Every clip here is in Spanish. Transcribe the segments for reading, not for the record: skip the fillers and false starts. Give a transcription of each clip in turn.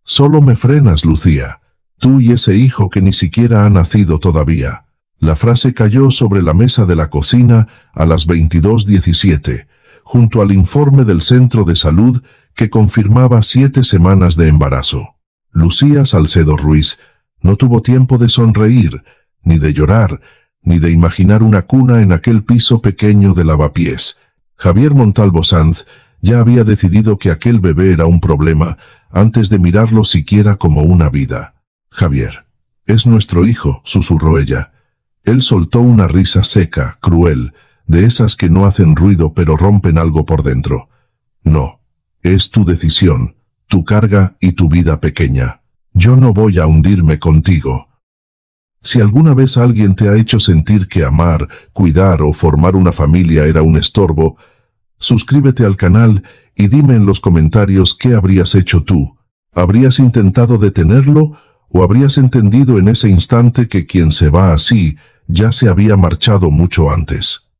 Solo me frenas, Lucía. Tú y ese hijo que ni siquiera ha nacido todavía. La frase cayó sobre la mesa de la cocina a las 22:17, junto al informe del centro de salud que confirmaba 7 semanas de embarazo. Lucía Salcedo Ruiz no tuvo tiempo de sonreír, ni de llorar, ni de imaginar una cuna en aquel piso pequeño de Lavapiés. Javier Montalvo Sanz ya había decidido que aquel bebé era un problema antes de mirarlo siquiera como una vida. Javier, es nuestro hijo, susurró ella. Él soltó una risa seca, cruel, de esas que no hacen ruido pero rompen algo por dentro. No, es tu decisión, tu carga y tu vida pequeña. Yo no voy a hundirme contigo. Si alguna vez alguien te ha hecho sentir que amar, cuidar o formar una familia era un estorbo, suscríbete al canal y dime en los comentarios qué habrías hecho tú. ¿Habrías intentado detenerlo o habrías entendido en ese instante que quien se va así ya se había marchado mucho antes?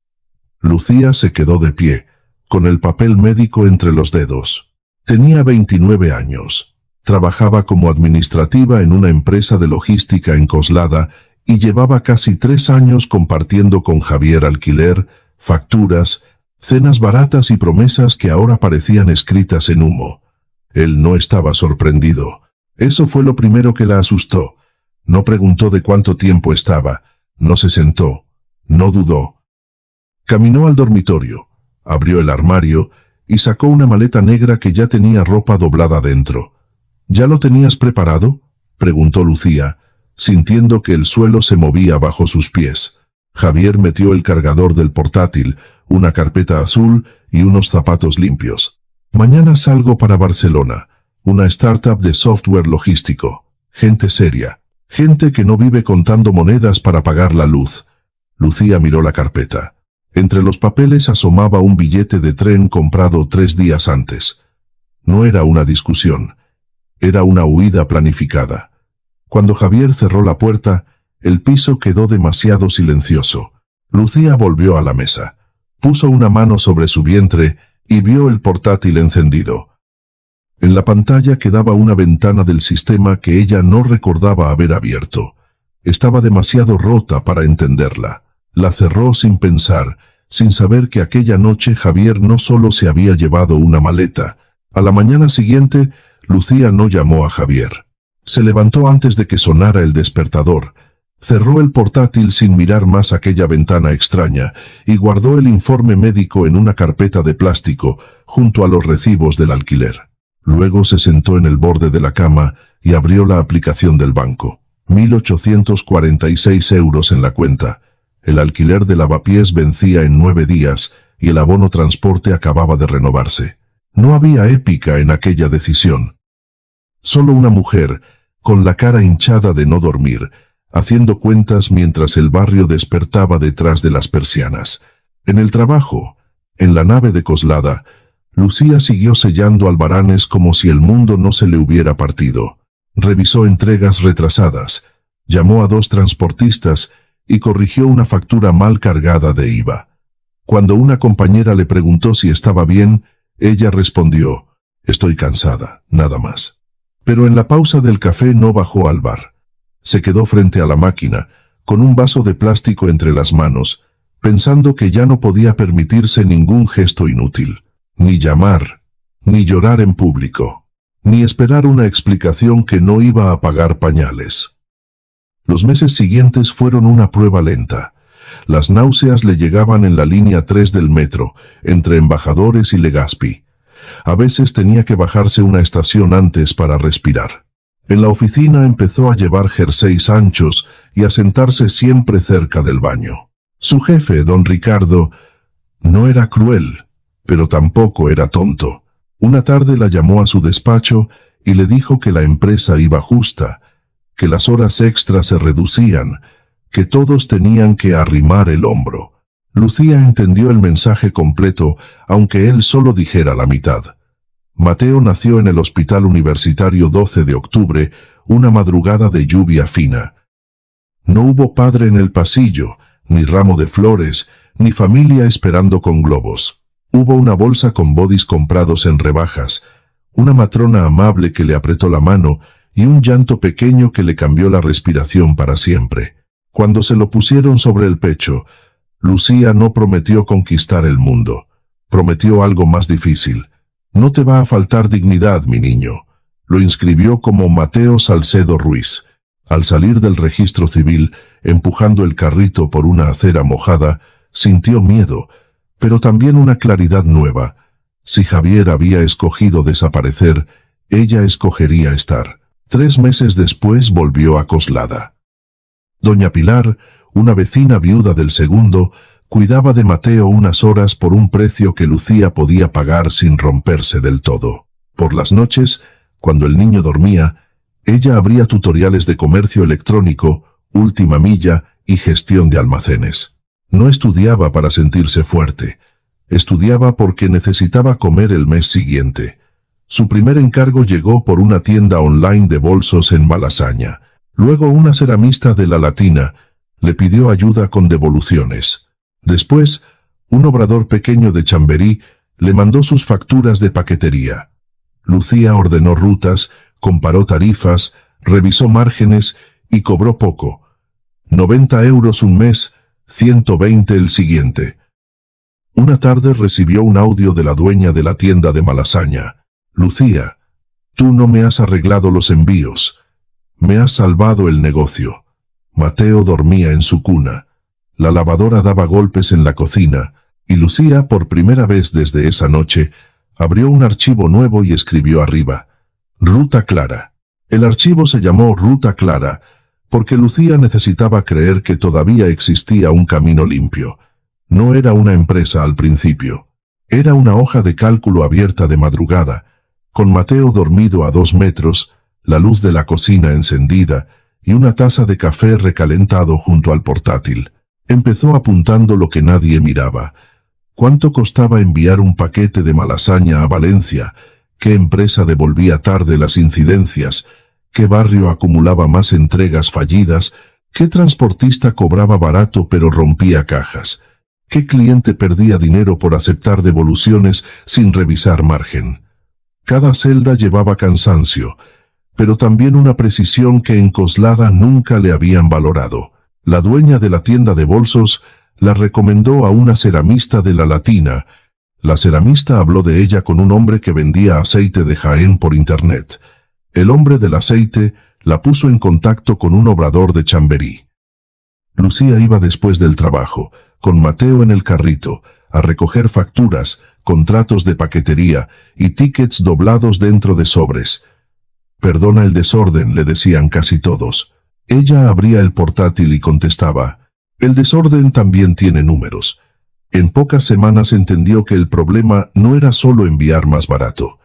Lucía se quedó de pie, con el papel médico entre los dedos. Tenía 29 años. Trabajaba como administrativa en una empresa de logística en Coslada y llevaba casi 3 años compartiendo con Javier alquiler, facturas, cenas baratas y promesas que ahora parecían escritas en humo. Él no estaba sorprendido. Eso fue lo primero que la asustó. No preguntó de cuánto tiempo estaba. No se sentó, no dudó. Caminó al dormitorio, abrió el armario y sacó una maleta negra que ya tenía ropa doblada dentro. ¿Ya lo tenías preparado?, preguntó Lucía, sintiendo que el suelo se movía bajo sus pies. Javier metió el cargador del portátil, una carpeta azul y unos zapatos limpios. Mañana salgo para Barcelona, una startup de software logístico. Gente seria. Gente que no vive contando monedas para pagar la luz. Lucía miró la carpeta. Entre los papeles asomaba un billete de tren comprado 3 días antes. No era una discusión. Era una huida planificada. Cuando Javier cerró la puerta, el piso quedó demasiado silencioso. Lucía volvió a la mesa. Puso una mano sobre su vientre y vio el portátil encendido. En la pantalla quedaba una ventana del sistema que ella no recordaba haber abierto. Estaba demasiado rota para entenderla. La cerró sin pensar, sin saber que aquella noche Javier no solo se había llevado una maleta. A la mañana siguiente, Lucía no llamó a Javier. Se levantó antes de que sonara el despertador. Cerró el portátil sin mirar más aquella ventana extraña y guardó el informe médico en una carpeta de plástico junto a los recibos del alquiler. Luego se sentó en el borde de la cama y abrió la aplicación del banco. 1.846 euros en la cuenta. El alquiler de Lavapiés vencía en 9 días y el abono transporte acababa de renovarse. No había épica en aquella decisión. Solo una mujer, con la cara hinchada de no dormir, haciendo cuentas mientras el barrio despertaba detrás de las persianas. En el trabajo, en la nave de Coslada, Lucía siguió sellando albaranes como si el mundo no se le hubiera partido. Revisó entregas retrasadas, llamó a 2 transportistas y corrigió una factura mal cargada de IVA. Cuando una compañera le preguntó si estaba bien, ella respondió: «Estoy cansada, nada más». Pero en la pausa del café no bajó al bar. Se quedó frente a la máquina, con un vaso de plástico entre las manos, pensando que ya no podía permitirse ningún gesto inútil. Ni llamar, ni llorar en público, ni esperar una explicación que no iba a pagar pañales. Los meses siguientes fueron una prueba lenta. Las náuseas le llegaban en la línea 3 del metro, entre Embajadores y Legazpi. A veces tenía que bajarse una estación antes para respirar. En la oficina empezó a llevar jerseys anchos y a sentarse siempre cerca del baño. Su jefe, don Ricardo, no era cruel, pero tampoco era tonto. Una tarde la llamó a su despacho y le dijo que la empresa iba justa, que las horas extras se reducían, que todos tenían que arrimar el hombro. Lucía entendió el mensaje completo, aunque él solo dijera la mitad. Mateo nació en el Hospital Universitario 12 de octubre, una madrugada de lluvia fina. No hubo padre en el pasillo, ni ramo de flores, ni familia esperando con globos. Hubo una bolsa con bodys comprados en rebajas, una matrona amable que le apretó la mano y un llanto pequeño que le cambió la respiración para siempre. Cuando se lo pusieron sobre el pecho, Lucía no prometió conquistar el mundo. Prometió algo más difícil. No te va a faltar dignidad, mi niño. Lo inscribió como Mateo Salcedo Ruiz. Al salir del registro civil, empujando el carrito por una acera mojada, sintió miedo, pero también una claridad nueva. Si Javier había escogido desaparecer, ella escogería estar. 3 meses después volvió a Coslada. Doña Pilar, una vecina viuda del segundo, cuidaba de Mateo unas horas por un precio que Lucía podía pagar sin romperse del todo. Por las noches, cuando el niño dormía, ella abría tutoriales de comercio electrónico, última milla y gestión de almacenes. No estudiaba para sentirse fuerte. Estudiaba porque necesitaba comer el mes siguiente. Su primer encargo llegó por una tienda online de bolsos en Malasaña. Luego una ceramista de La Latina le pidió ayuda con devoluciones. Después, un obrador pequeño de Chamberí le mandó sus facturas de paquetería. Lucía ordenó rutas, comparó tarifas, revisó márgenes y cobró poco. 90 euros un mes, 120 el siguiente. Una tarde recibió un audio de la dueña de la tienda de Malasaña. Lucía, tú no me has arreglado los envíos. Me has salvado el negocio. Mateo dormía en su cuna. La lavadora daba golpes en la cocina, y Lucía, por primera vez desde esa noche, abrió un archivo nuevo y escribió arriba: Ruta Clara. El archivo se llamó Ruta Clara, porque Lucía necesitaba creer que todavía existía un camino limpio. No era una empresa al principio. Era una hoja de cálculo abierta de madrugada, con Mateo dormido a 2 metros, la luz de la cocina encendida y una taza de café recalentado junto al portátil. Empezó apuntando lo que nadie miraba. ¿Cuánto costaba enviar un paquete de Malasaña a Valencia? ¿Qué empresa devolvía tarde las incidencias? ¿Qué barrio acumulaba más entregas fallidas? ¿Qué transportista cobraba barato pero rompía cajas? ¿Qué cliente perdía dinero por aceptar devoluciones sin revisar margen? Cada celda llevaba cansancio, pero también una precisión que en Coslada nunca le habían valorado. La dueña de la tienda de bolsos la recomendó a una ceramista de La Latina. La ceramista habló de ella con un hombre que vendía aceite de Jaén por internet. El hombre del aceite la puso en contacto con un obrador de Chamberí. Lucía iba después del trabajo, con Mateo en el carrito, a recoger facturas, contratos de paquetería y tickets doblados dentro de sobres. Perdona el desorden, le decían casi todos. Ella abría el portátil y contestaba: el desorden también tiene números. En pocas semanas entendió que el problema no era solo enviar más barato.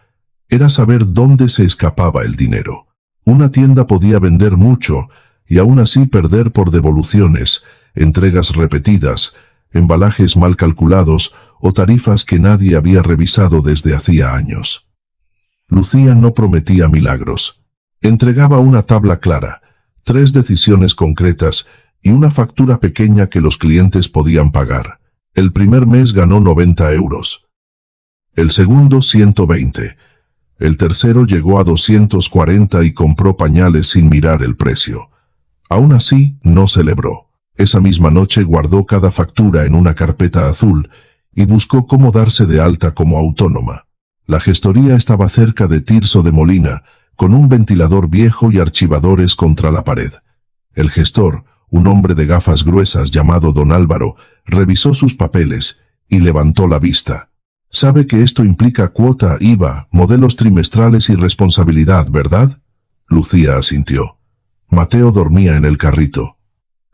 Era saber dónde se escapaba el dinero. Una tienda podía vender mucho y aún así perder por devoluciones, entregas repetidas, embalajes mal calculados o tarifas que nadie había revisado desde hacía años. Lucía no prometía milagros. Entregaba una tabla clara, 3 decisiones concretas y una factura pequeña que los clientes podían pagar. El primer mes ganó 90 euros. El segundo 120. El tercero llegó a 240 y compró pañales sin mirar el precio. Aún así, no celebró. Esa misma noche guardó cada factura en una carpeta azul y buscó cómo darse de alta como autónoma. La gestoría estaba cerca de Tirso de Molina, con un ventilador viejo y archivadores contra la pared. El gestor, un hombre de gafas gruesas llamado Don Álvaro, revisó sus papeles y levantó la vista. Sabe que esto implica cuota, IVA, modelos trimestrales y responsabilidad, ¿verdad? Lucía asintió. Mateo dormía en el carrito.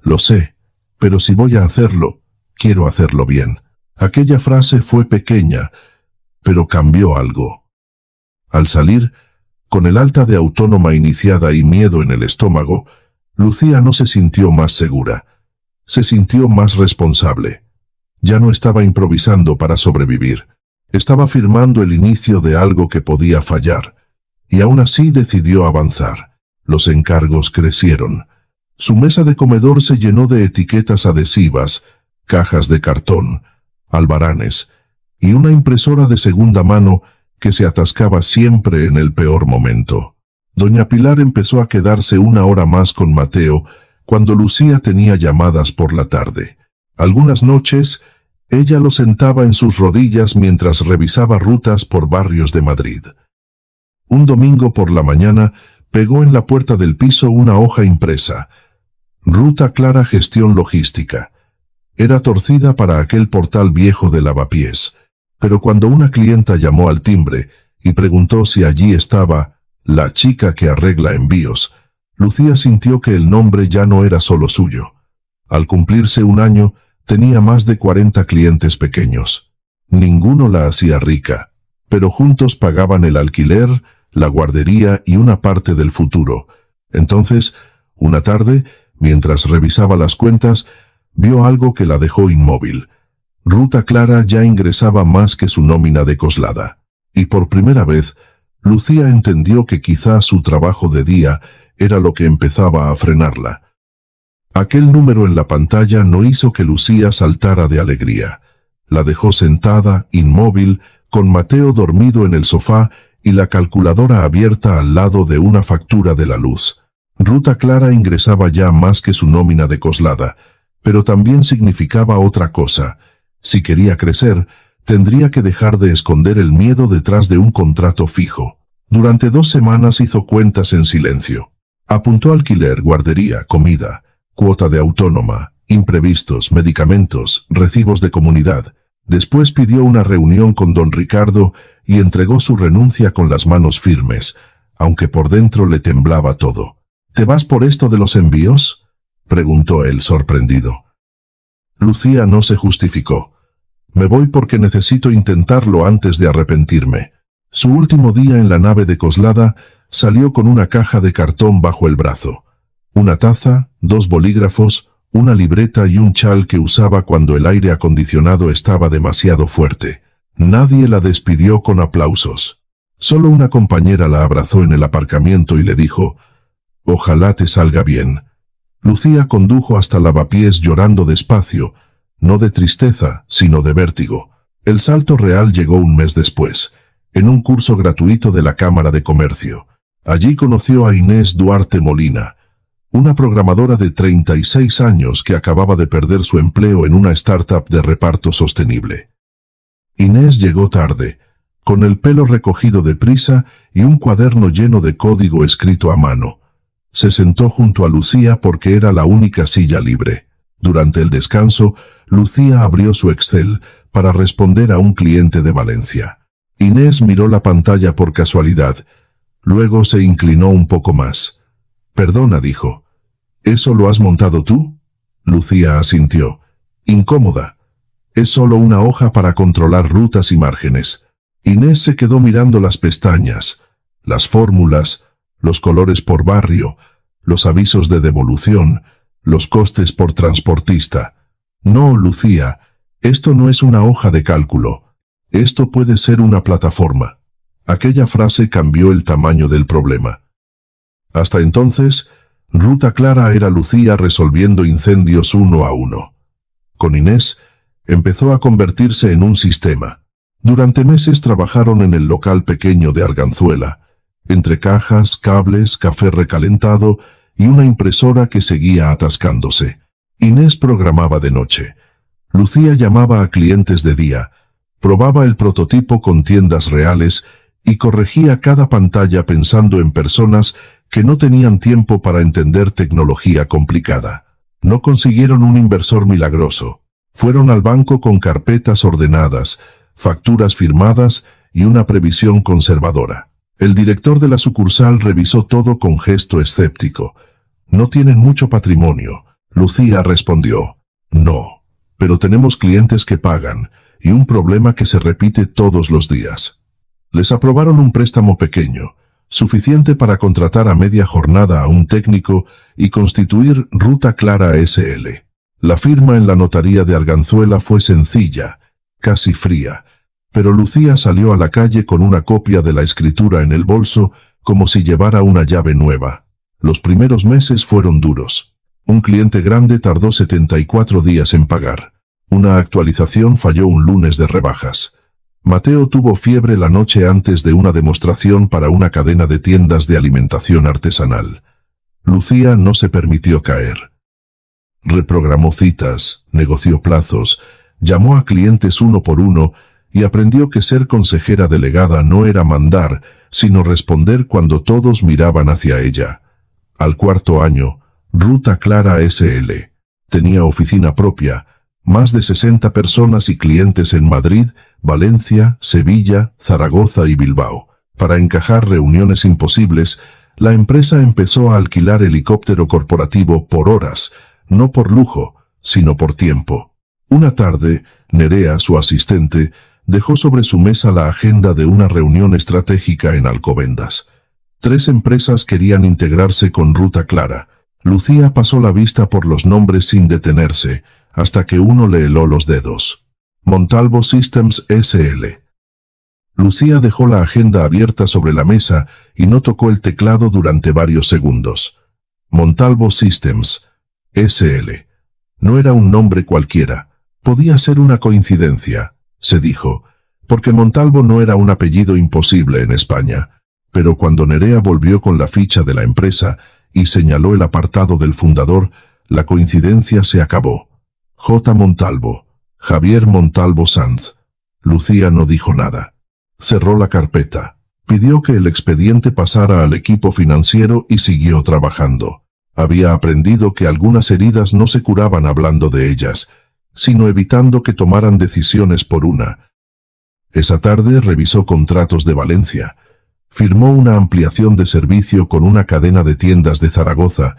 Lo sé, pero si voy a hacerlo, quiero hacerlo bien. Aquella frase fue pequeña, pero cambió algo. Al salir, con el alta de autónoma iniciada y miedo en el estómago, Lucía no se sintió más segura. Se sintió más responsable. Ya no estaba improvisando para sobrevivir. Estaba firmando el inicio de algo que podía fallar. Y aún así decidió avanzar. Los encargos crecieron. Su mesa de comedor se llenó de etiquetas adhesivas, cajas de cartón, albaranes y una impresora de segunda mano que se atascaba siempre en el peor momento. Doña Pilar empezó a quedarse una hora más con Mateo cuando Lucía tenía llamadas por la tarde. Algunas noches, ella lo sentaba en sus rodillas mientras revisaba rutas por barrios de Madrid. Un domingo por la mañana, pegó en la puerta del piso una hoja impresa. Ruta Clara Gestión Logística. Era torcida para aquel portal viejo de lavapiés, pero cuando una clienta llamó al timbre y preguntó si allí estaba la chica que arregla envíos, Lucía sintió que el nombre ya no era solo suyo. Al cumplirse un año, tenía más de 40 clientes pequeños. Ninguno la hacía rica, pero juntos pagaban el alquiler, la guardería y una parte del futuro. Entonces, una tarde, mientras revisaba las cuentas, vio algo que la dejó inmóvil. Ruta Clara ya ingresaba más que su nómina de Coslada. Y por primera vez, Lucía entendió que quizá su trabajo de día era lo que empezaba a frenarla. Aquel número en la pantalla no hizo que Lucía saltara de alegría. La dejó sentada, inmóvil, con Mateo dormido en el sofá y la calculadora abierta al lado de una factura de la luz. Ruta Clara ingresaba ya más que su nómina de Coslada, pero también significaba otra cosa. Si quería crecer, tendría que dejar de esconder el miedo detrás de un contrato fijo. Durante 2 semanas hizo cuentas en silencio. Apuntó alquiler, guardería, comida, cuota de autónoma, imprevistos, medicamentos, recibos de comunidad. Después pidió una reunión con don Ricardo y entregó su renuncia con las manos firmes, aunque por dentro le temblaba todo. ¿Te vas por esto de los envíos?, preguntó él sorprendido. Lucía no se justificó. Me voy porque necesito intentarlo antes de arrepentirme. Su último día en la nave de Coslada salió con una caja de cartón bajo el brazo. Una taza, 2 bolígrafos, una libreta y un chal que usaba cuando el aire acondicionado estaba demasiado fuerte. Nadie la despidió con aplausos. Solo una compañera la abrazó en el aparcamiento y le dijo: «Ojalá te salga bien». Lucía condujo hasta Lavapiés llorando despacio, no de tristeza, sino de vértigo. El salto real llegó un mes después, en un curso gratuito de la Cámara de Comercio. Allí conoció a Inés Duarte Molina, una programadora de 36 años que acababa de perder su empleo en una startup de reparto sostenible. Inés llegó tarde, con el pelo recogido deprisa y un cuaderno lleno de código escrito a mano. Se sentó junto a Lucía porque era la única silla libre. Durante el descanso, Lucía abrió su Excel para responder a un cliente de Valencia. Inés miró la pantalla por casualidad. Luego se inclinó un poco más. «Perdona», dijo. «¿Eso lo has montado tú?». Lucía asintió. Incómoda. «Es solo una hoja para controlar rutas y márgenes». Inés se quedó mirando las pestañas, las fórmulas, los colores por barrio, los avisos de devolución, los costes por transportista. «No, Lucía, esto no es una hoja de cálculo. Esto puede ser una plataforma». Aquella frase cambió el tamaño del problema. Hasta entonces, Ruta Clara era Lucía resolviendo incendios uno a uno. Con Inés, empezó a convertirse en un sistema. Durante meses trabajaron en el local pequeño de Arganzuela, entre cajas, cables, café recalentado y una impresora que seguía atascándose. Inés programaba de noche. Lucía llamaba a clientes de día, probaba el prototipo con tiendas reales y corregía cada pantalla pensando en personas que no tenían tiempo para entender tecnología complicada. No consiguieron un inversor milagroso. Fueron al banco con carpetas ordenadas, facturas firmadas y una previsión conservadora. El director de la sucursal revisó todo con gesto escéptico. «No tienen mucho patrimonio», Lucía respondió. «No, pero tenemos clientes que pagan y un problema que se repite todos los días». Les aprobaron un préstamo pequeño, suficiente para contratar a media jornada a un técnico y constituir Ruta Clara S.L. La firma en la notaría de Arganzuela fue sencilla, casi fría, pero Lucía salió a la calle con una copia de la escritura en el bolso como si llevara una llave nueva. Los primeros meses fueron duros. Un cliente grande tardó 74 días en pagar. Una actualización falló un lunes de rebajas. Mateo tuvo fiebre la noche antes de una demostración para una cadena de tiendas de alimentación artesanal. Lucía no se permitió caer. Reprogramó citas, negoció plazos, llamó a clientes uno por uno y aprendió que ser consejera delegada no era mandar, sino responder cuando todos miraban hacia ella. Al cuarto año, Ruta Clara S.L. tenía oficina propia, más de 60 personas y clientes en Madrid, Valencia, Sevilla, Zaragoza y Bilbao. Para encajar reuniones imposibles, la empresa empezó a alquilar helicóptero corporativo por horas, no por lujo, sino por tiempo. Una tarde, Nerea, su asistente, dejó sobre su mesa la agenda de una reunión estratégica en Alcobendas. 3 empresas querían integrarse con Ruta Clara. Lucía pasó la vista por los nombres sin detenerse, hasta que uno le heló los dedos. Montalvo Systems S.L. Lucía dejó la agenda abierta sobre la mesa y no tocó el teclado durante varios segundos. Montalvo Systems S.L. No era un nombre cualquiera. Podía ser una coincidencia, se dijo, porque Montalvo no era un apellido imposible en España. Pero cuando Nerea volvió con la ficha de la empresa y señaló el apartado del fundador, la coincidencia se acabó. J. Montalvo, Javier Montalvo Sanz. Lucía no dijo nada. Cerró la carpeta. Pidió que el expediente pasara al equipo financiero y siguió trabajando. Había aprendido que algunas heridas no se curaban hablando de ellas, sino evitando que tomaran decisiones por una. Esa tarde revisó contratos de Valencia. Firmó una ampliación de servicio con una cadena de tiendas de Zaragoza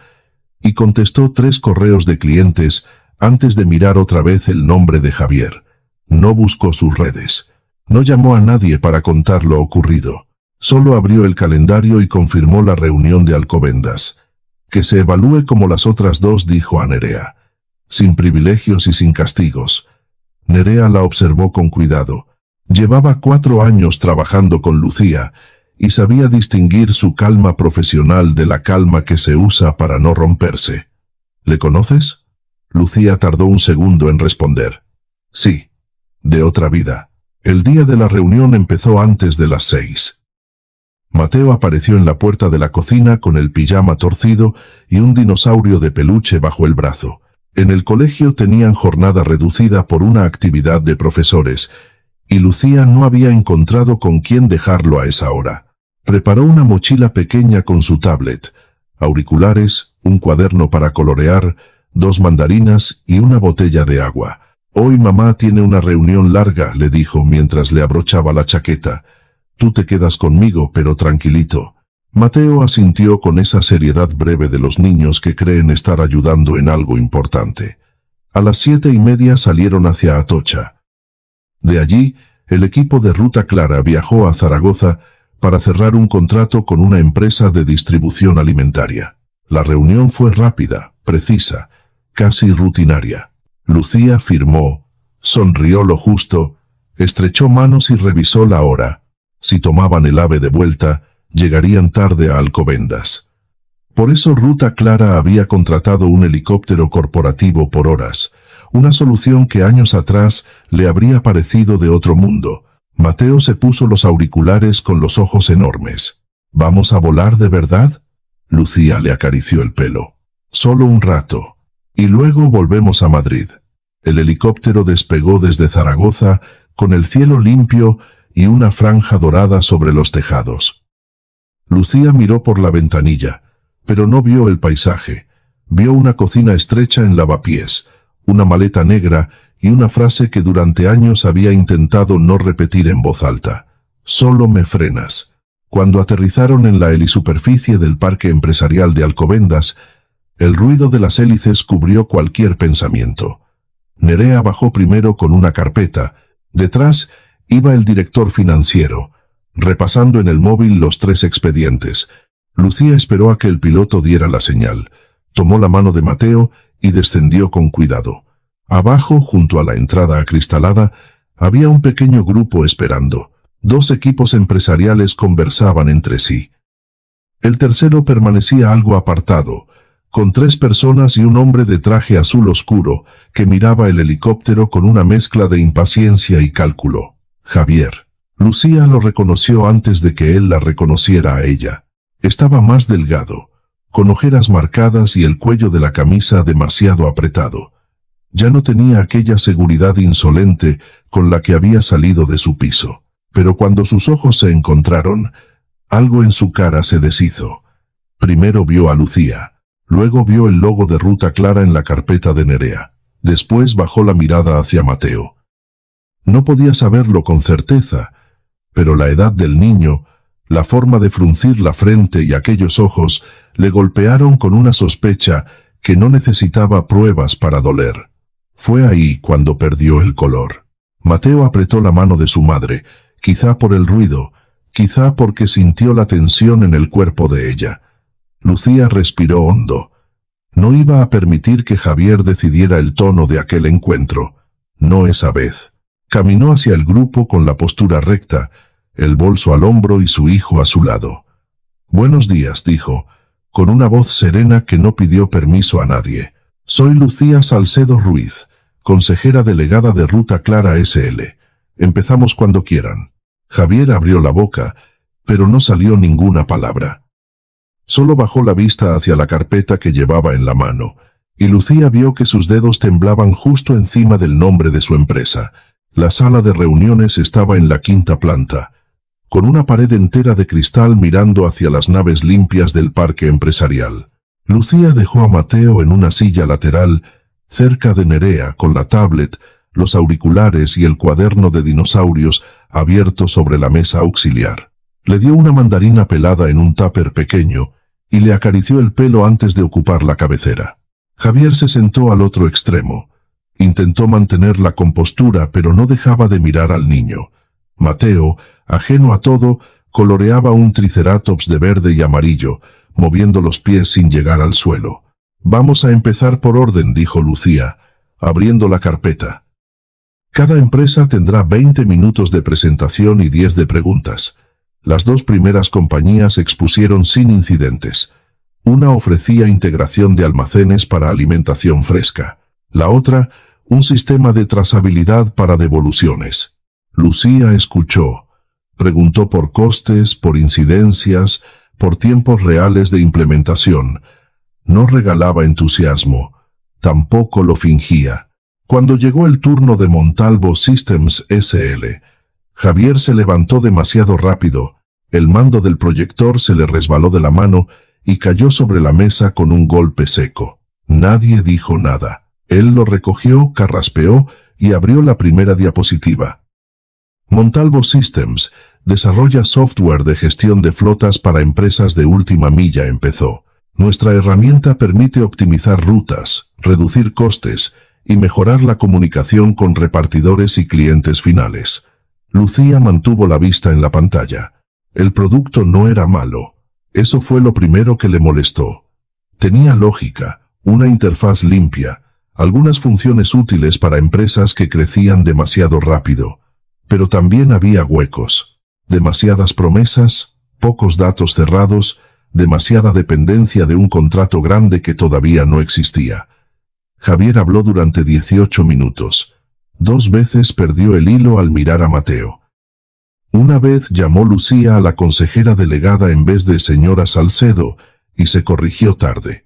y contestó 3 correos de clientes antes de mirar otra vez el nombre de Javier. No buscó sus redes. No llamó a nadie para contar lo ocurrido. Solo abrió el calendario y confirmó la reunión de Alcobendas. Que se evalúe como las otras 2, dijo a Nerea. Sin privilegios y sin castigos. Nerea la observó con cuidado. Llevaba 4 años trabajando con Lucía y sabía distinguir su calma profesional de la calma que se usa para no romperse. ¿Le conoces? Lucía tardó un segundo en responder. Sí. De otra vida. El día de la reunión empezó antes de las 6. Mateo apareció en la puerta de la cocina con el pijama torcido y un dinosaurio de peluche bajo el brazo. En el colegio tenían jornada reducida por una actividad de profesores, y Lucía no había encontrado con quién dejarlo a esa hora. Preparó una mochila pequeña con su tablet, auriculares, un cuaderno para colorear, 2 mandarinas y una botella de agua. Hoy mamá tiene una reunión larga, le dijo mientras le abrochaba la chaqueta. Tú te quedas conmigo, pero tranquilito. Mateo asintió con esa seriedad breve de los niños que creen estar ayudando en algo importante. A las 7:30 salieron hacia Atocha. De allí, el equipo de Ruta Clara viajó a Zaragoza para cerrar un contrato con una empresa de distribución alimentaria. La reunión fue rápida, precisa, casi rutinaria. Lucía firmó, sonrió lo justo, estrechó manos y revisó la hora. Si tomaban el AVE de vuelta, llegarían tarde a Alcobendas. Por eso Ruta Clara había contratado un helicóptero corporativo por horas, una solución que años atrás le habría parecido de otro mundo. Mateo se puso los auriculares con los ojos enormes. ¿Vamos a volar de verdad? Lucía le acarició el pelo. Solo un rato. Y luego volvemos a Madrid. El helicóptero despegó desde Zaragoza, con el cielo limpio y una franja dorada sobre los tejados. Lucía miró por la ventanilla, pero no vio el paisaje. Vio una cocina estrecha en lavapiés, una maleta negra y una frase que durante años había intentado no repetir en voz alta. Solo me frenas. Cuando aterrizaron en la helisuperficie del Parque Empresarial de Alcobendas, el ruido de las hélices cubrió cualquier pensamiento. Nerea bajó primero con una carpeta. Detrás iba el director financiero, repasando en el móvil los 3 expedientes. Lucía esperó a que el piloto diera la señal. Tomó la mano de Mateo y descendió con cuidado. Abajo, junto a la entrada acristalada, había un pequeño grupo esperando. 2 equipos empresariales conversaban entre sí. El tercero permanecía algo apartado, con 3 personas y un hombre de traje azul oscuro que miraba el helicóptero con una mezcla de impaciencia y cálculo. Javier. Lucía lo reconoció antes de que él la reconociera a ella. Estaba más delgado, con ojeras marcadas y el cuello de la camisa demasiado apretado. Ya no tenía aquella seguridad insolente con la que había salido de su piso. Pero cuando sus ojos se encontraron, algo en su cara se deshizo. Primero vio a Lucía, luego vio el logo de Ruta Clara en la carpeta de Nerea. Después bajó la mirada hacia Mateo. No podía saberlo con certeza, pero la edad del niño, la forma de fruncir la frente y aquellos ojos le golpearon con una sospecha que no necesitaba pruebas para doler. Fue ahí cuando perdió el color. Mateo apretó la mano de su madre, quizá por el ruido, quizá porque sintió la tensión en el cuerpo de ella. Lucía respiró hondo. No iba a permitir que Javier decidiera el tono de aquel encuentro. No esa vez. Caminó hacia el grupo con la postura recta, el bolso al hombro y su hijo a su lado. «Buenos días», dijo, con una voz serena que no pidió permiso a nadie. «Soy Lucía Salcedo Ruiz, consejera delegada de Ruta Clara S.L. Empezamos cuando quieran». Javier abrió la boca, pero no salió ninguna palabra. Solo bajó la vista hacia la carpeta que llevaba en la mano, y Lucía vio que sus dedos temblaban justo encima del nombre de su empresa. La sala de reuniones estaba en la 5ª planta, con una pared entera de cristal mirando hacia las naves limpias del parque empresarial. Lucía dejó a Mateo en una silla lateral, cerca de Nerea, con la tablet, los auriculares y el cuaderno de dinosaurios abierto sobre la mesa auxiliar. Le dio una mandarina pelada en un tupper pequeño y le acarició el pelo antes de ocupar la cabecera. Javier se sentó al otro extremo. Intentó mantener la compostura, pero no dejaba de mirar al niño. Mateo, ajeno a todo, coloreaba un triceratops de verde y amarillo, moviendo los pies sin llegar al suelo. «Vamos a empezar por orden», dijo Lucía, abriendo la carpeta. «Cada empresa tendrá 20 minutos de presentación y 10 de preguntas». Las 2 primeras compañías expusieron sin incidentes. Una ofrecía integración de almacenes para alimentación fresca. La otra, un sistema de trazabilidad para devoluciones. Lucía escuchó. Preguntó por costes, por incidencias, por tiempos reales de implementación. No regalaba entusiasmo. Tampoco lo fingía. Cuando llegó el turno de Montalvo Systems S.L., Javier se levantó demasiado rápido, el mando del proyector se le resbaló de la mano y cayó sobre la mesa con un golpe seco. Nadie dijo nada. Él lo recogió, carraspeó y abrió la primera diapositiva. Montalvo Systems desarrolla software de gestión de flotas para empresas de última milla, empezó. Nuestra herramienta permite optimizar rutas, reducir costes y mejorar la comunicación con repartidores y clientes finales. Lucía mantuvo la vista en la pantalla. El producto no era malo. Eso fue lo primero que le molestó. Tenía lógica, una interfaz limpia, algunas funciones útiles para empresas que crecían demasiado rápido. Pero también había huecos. Demasiadas promesas, pocos datos cerrados, demasiada dependencia de un contrato grande que todavía no existía. Javier habló durante 18 minutos. 2 veces perdió el hilo al mirar a Mateo. Una vez llamó Lucía a la consejera delegada en vez de señora Salcedo, y se corrigió tarde.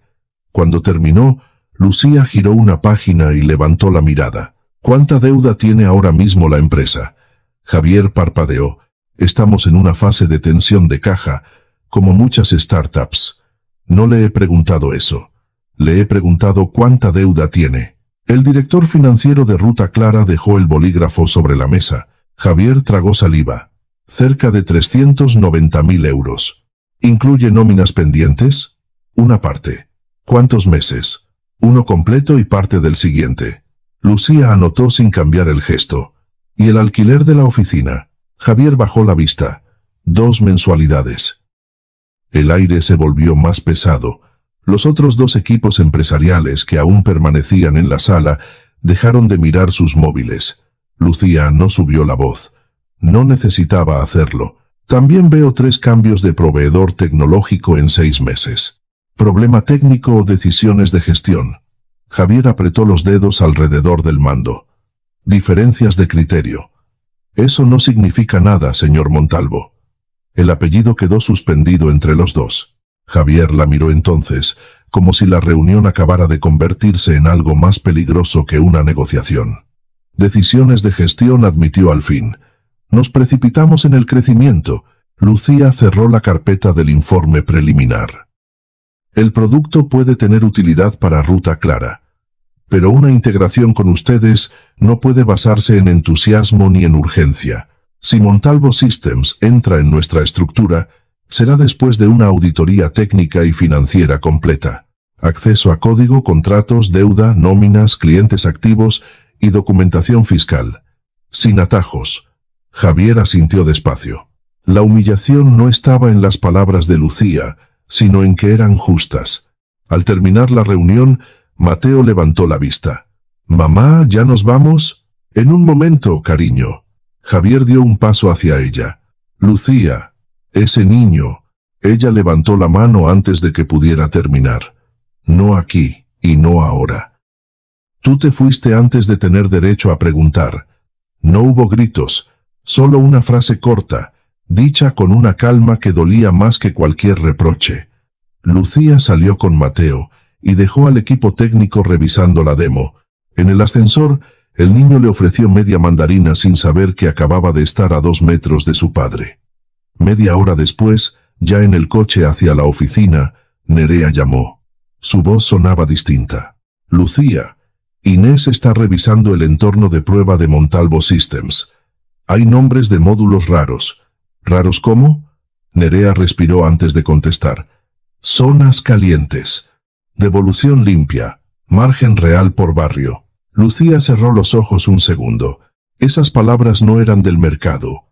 Cuando terminó, Lucía giró una página y levantó la mirada. ¿Cuánta deuda tiene ahora mismo la empresa? Javier parpadeó. Estamos en una fase de tensión de caja, como muchas startups. No le he preguntado eso. Le he preguntado cuánta deuda tiene. El director financiero de Ruta Clara dejó el bolígrafo sobre la mesa. Javier tragó saliva. Cerca de 390.000 euros. ¿Incluye nóminas pendientes? Una parte. ¿Cuántos meses? Uno completo y parte del siguiente. Lucía anotó sin cambiar el gesto. ¿Y el alquiler de la oficina? Javier bajó la vista. 2 mensualidades. El aire se volvió más pesado. Los otros 2 equipos empresariales que aún permanecían en la sala dejaron de mirar sus móviles. Lucía no subió la voz. No necesitaba hacerlo. También veo 3 cambios de proveedor tecnológico en 6 meses. ¿Problema técnico o decisiones de gestión? Javier apretó los dedos alrededor del mando. Diferencias de criterio. Eso no significa nada, señor Montalvo. El apellido quedó suspendido entre los dos. Javier la miró entonces, como si la reunión acabara de convertirse en algo más peligroso que una negociación. Decisiones de gestión, admitió al fin. Nos precipitamos en el crecimiento. Lucía cerró la carpeta del informe preliminar. El producto puede tener utilidad para Ruta Clara, pero una integración con ustedes no puede basarse en entusiasmo ni en urgencia. Si Montalvo Systems entra en nuestra estructura, será después de una auditoría técnica y financiera completa. Acceso a código, contratos, deuda, nóminas, clientes activos y documentación fiscal. Sin atajos. Javier asintió despacio. La humillación no estaba en las palabras de Lucía, sino en que eran justas. Al terminar la reunión, Mateo levantó la vista. «Mamá, ¿ya nos vamos?» «En un momento, cariño». Javier dio un paso hacia ella. «Lucía, ese niño». Ella levantó la mano antes de que pudiera terminar. «No aquí, y no ahora. Tú te fuiste antes de tener derecho a preguntar». No hubo gritos, solo una frase corta, dicha con una calma que dolía más que cualquier reproche. Lucía salió con Mateo y dejó al equipo técnico revisando la demo. En el ascensor, el niño le ofreció media mandarina sin saber que acababa de estar a 2 metros de su padre. Media hora después, ya en el coche hacia la oficina, Nerea llamó. Su voz sonaba distinta. «Lucía, Inés está revisando el entorno de prueba de Montalvo Systems. Hay nombres de módulos raros». «¿Raros cómo?» Nerea respiró antes de contestar. «Zonas calientes. Devolución limpia. Margen real por barrio». Lucía cerró los ojos un segundo. Esas palabras no eran del mercado.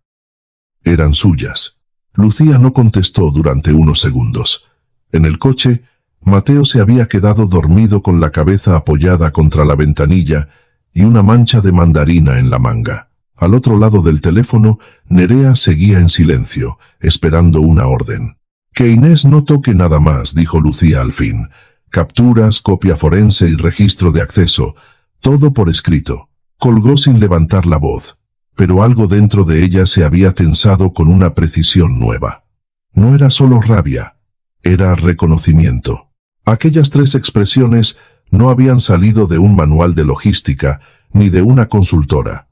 Eran suyas. Lucía no contestó durante unos segundos. En el coche, Mateo se había quedado dormido con la cabeza apoyada contra la ventanilla y una mancha de mandarina en la manga. Al otro lado del teléfono, Nerea seguía en silencio, esperando una orden. «Que Inés no toque nada más», dijo Lucía al fin. «Capturas, copia forense y registro de acceso. Todo por escrito». Colgó sin levantar la voz, pero algo dentro de ella se había tensado con una precisión nueva. No era solo rabia, era reconocimiento. Aquellas 3 expresiones no habían salido de un manual de logística ni de una consultora.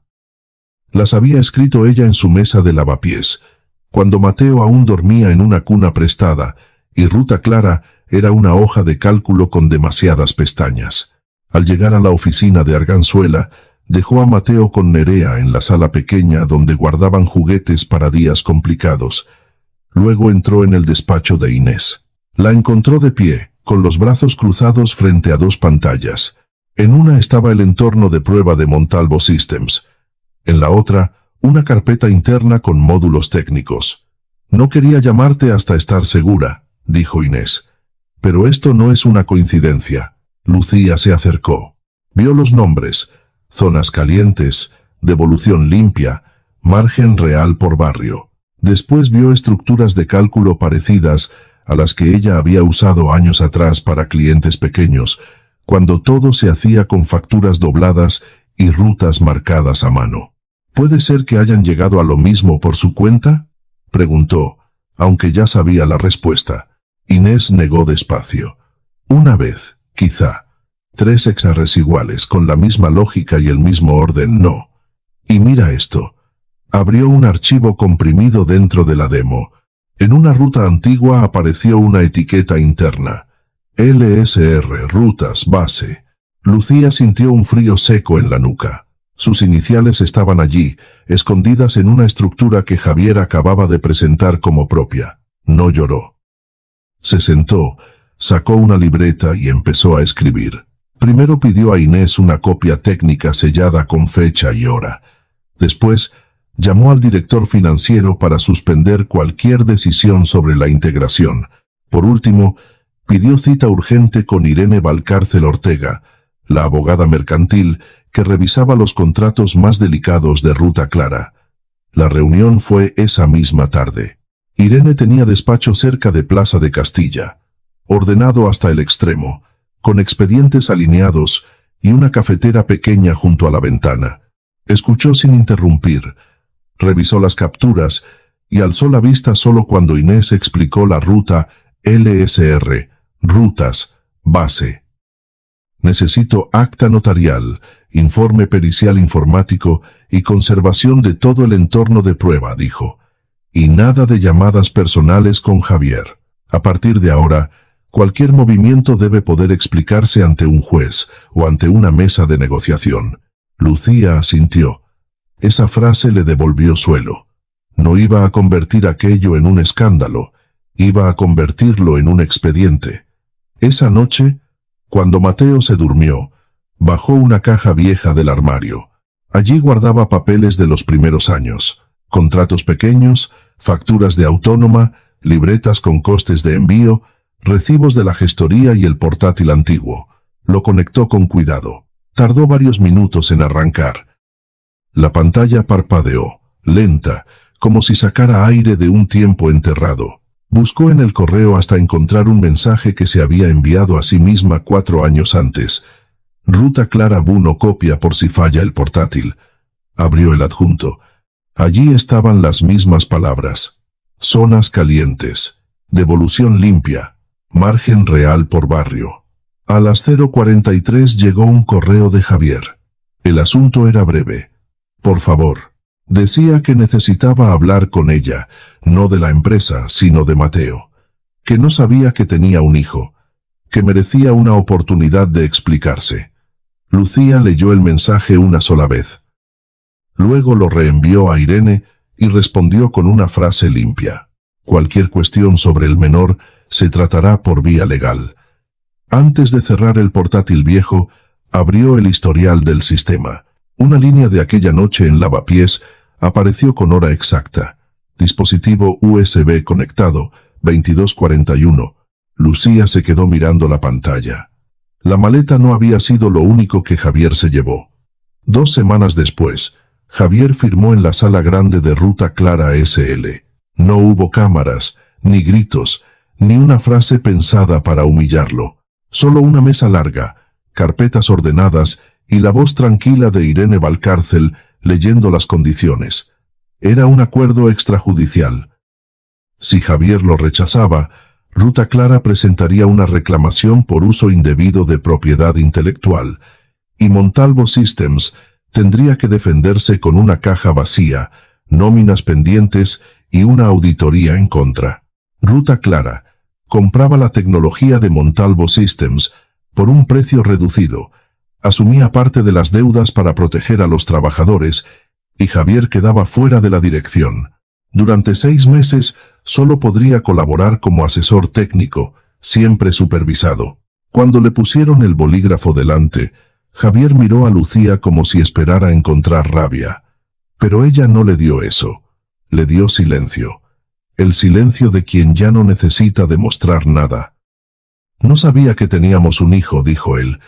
Las había escrito ella en su mesa de lavapiés, cuando Mateo aún dormía en una cuna prestada, y Ruta Clara era una hoja de cálculo con demasiadas pestañas. Al llegar a la oficina de Arganzuela, dejó a Mateo con Nerea en la sala pequeña donde guardaban juguetes para días complicados. Luego entró en el despacho de Inés. La encontró de pie, con los brazos cruzados frente a 2 pantallas. En una estaba el entorno de prueba de Montalvo Systems. En la otra, una carpeta interna con módulos técnicos. «No quería llamarte hasta estar segura», dijo Inés. «Pero esto no es una coincidencia». Lucía se acercó. Vio los nombres: zonas calientes, devolución limpia, margen real por barrio. Después vio estructuras de cálculo parecidas a las que ella había usado años atrás para clientes pequeños, cuando todo se hacía con facturas dobladas y rutas marcadas a mano. «¿Puede ser que hayan llegado a lo mismo por su cuenta?», preguntó, aunque ya sabía la respuesta. Inés negó despacio. «Una vez, quizá. 3 exarres iguales con la misma lógica y el mismo orden, no. Y mira esto». Abrió un archivo comprimido dentro de la demo. En una ruta antigua apareció una etiqueta interna. LSR, rutas, base. Lucía sintió un frío seco en la nuca. Sus iniciales estaban allí, escondidas en una estructura que Javier acababa de presentar como propia. No lloró. Se sentó, sacó una libreta y empezó a escribir. Primero pidió a Inés una copia técnica sellada con fecha y hora. Después, llamó al director financiero para suspender cualquier decisión sobre la integración. Por último, pidió cita urgente con Irene Valcárcel Ortega, la abogada mercantil que revisaba los contratos más delicados de Ruta Clara. La reunión fue esa misma tarde. Irene tenía despacho cerca de Plaza de Castilla, ordenado hasta el extremo, con expedientes alineados y una cafetera pequeña junto a la ventana. Escuchó sin interrumpir, Revisó las capturas y alzó la vista solo cuando Inés explicó la ruta LSR, rutas, base. Necesito acta notarial, informe pericial informático y conservación de todo el entorno de prueba, dijo. Y nada de llamadas personales con Javier. A partir de ahora, cualquier movimiento debe poder explicarse ante un juez o ante una mesa de negociación. Lucía asintió. Esa frase le devolvió suelo. No iba a convertir aquello en un escándalo, iba a convertirlo en un expediente. Esa noche, cuando Mateo se durmió, bajó una caja vieja del armario. Allí guardaba papeles de los primeros años, contratos pequeños, facturas de autónoma, libretas con costes de envío, recibos de la gestoría y el portátil antiguo. Lo conectó con cuidado. Tardó varios minutos en arrancar. La pantalla parpadeó, lenta, como si sacara aire de un tiempo enterrado. Buscó en el correo hasta encontrar un mensaje que se había enviado a sí misma 4 años antes. Ruta Clara Buno copia por si falla el portátil. Abrió el adjunto. Allí estaban las mismas palabras. Zonas calientes. Devolución limpia. Margen real por barrio. A las 0:43 llegó un correo de Javier. El asunto era breve. Por favor. Decía que necesitaba hablar con ella, no de la empresa, sino de Mateo. Que no sabía que tenía un hijo. Que merecía una oportunidad de explicarse. Lucía leyó el mensaje una sola vez. Luego lo reenvió a Irene y respondió con una frase limpia. Cualquier cuestión sobre el menor se tratará por vía legal. Antes de cerrar el portátil viejo, abrió el historial del sistema. Una línea de aquella noche en Lavapiés apareció con hora exacta. Dispositivo USB conectado, 22:41. Lucía se quedó mirando la pantalla. La maleta no había sido lo único que Javier se llevó. 2 semanas después, Javier firmó en la sala grande de Ruta Clara SL. No hubo cámaras, ni gritos, ni una frase pensada para humillarlo. Solo una mesa larga, carpetas ordenadas y la voz tranquila de Irene Valcárcel leyendo las condiciones. Era un acuerdo extrajudicial. Si Javier lo rechazaba, Ruta Clara presentaría una reclamación por uso indebido de propiedad intelectual, y Montalvo Systems tendría que defenderse con una caja vacía, nóminas pendientes y una auditoría en contra. Ruta Clara compraba la tecnología de Montalvo Systems por un precio reducido, asumía parte de las deudas para proteger a los trabajadores, y Javier quedaba fuera de la dirección. Durante 6 meses solo podría colaborar como asesor técnico, siempre supervisado. Cuando le pusieron el bolígrafo delante, Javier miró a Lucía como si esperara encontrar rabia. Pero ella no le dio eso. Le dio silencio. El silencio de quien ya no necesita demostrar nada. No sabía que teníamos un hijo, dijo él,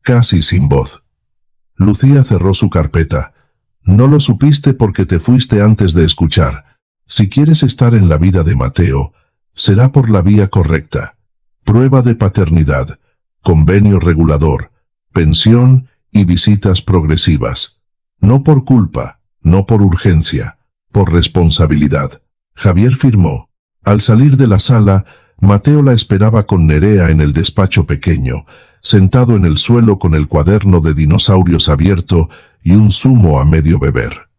casi sin voz. Lucía cerró su carpeta. No lo supiste porque te fuiste antes de escuchar. Si quieres estar en la vida de Mateo, será por la vía correcta. Prueba de paternidad, convenio regulador, pensión y visitas progresivas. No por culpa, no por urgencia, por responsabilidad. Javier firmó. Al salir de la sala, Mateo la esperaba con Nerea en el despacho pequeño, sentado en el suelo con el cuaderno de dinosaurios abierto y un zumo a medio beber.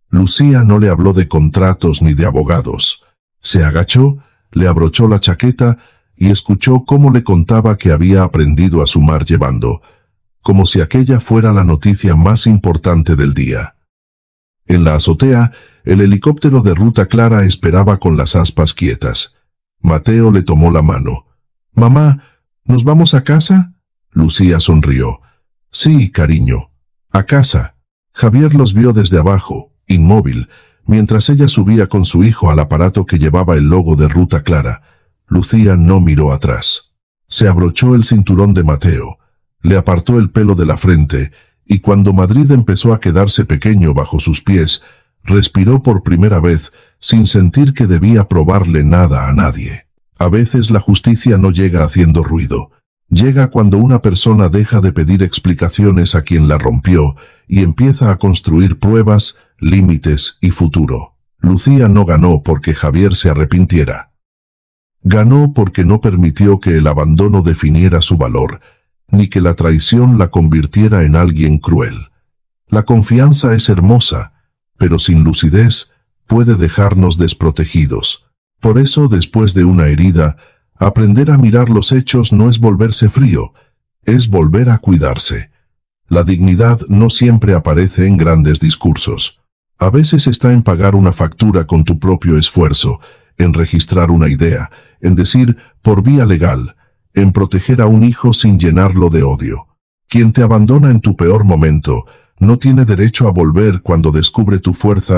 Lucía no le habló de contratos ni de abogados. Se agachó, le abrochó la chaqueta y escuchó cómo le contaba que había aprendido a sumar llevando, como si aquella fuera la noticia más importante del día. En la azotea, el helicóptero de Ruta Clara esperaba con las aspas quietas. Mateo le tomó la mano. «Mamá, ¿nos vamos a casa?» Lucía sonrió. «Sí, cariño, a casa». Javier los vio desde abajo, inmóvil, mientras ella subía con su hijo al aparato que llevaba el logo de Ruta Clara. Lucía no miró atrás. Se abrochó el cinturón de Mateo, le apartó el pelo de la frente, y cuando Madrid empezó a quedarse pequeño bajo sus pies, respiró por primera vez sin sentir que debía probarle nada a nadie. A veces la justicia no llega haciendo ruido. Llega cuando una persona deja de pedir explicaciones a quien la rompió y empieza a construir pruebas, límites y futuro. Lucía no ganó porque Javier se arrepintiera. Ganó porque no permitió que el abandono definiera su valor, ni que la traición la convirtiera en alguien cruel. La confianza es hermosa, pero sin lucidez puede dejarnos desprotegidos. Por eso, después de una herida, aprender a mirar los hechos no es volverse frío, es volver a cuidarse. La dignidad no siempre aparece en grandes discursos. A veces está en pagar una factura con tu propio esfuerzo, en registrar una idea, en decir por vía legal, en proteger a un hijo sin llenarlo de odio. Quien te abandona en tu peor momento, no tiene derecho a volver cuando descubre tu fuerza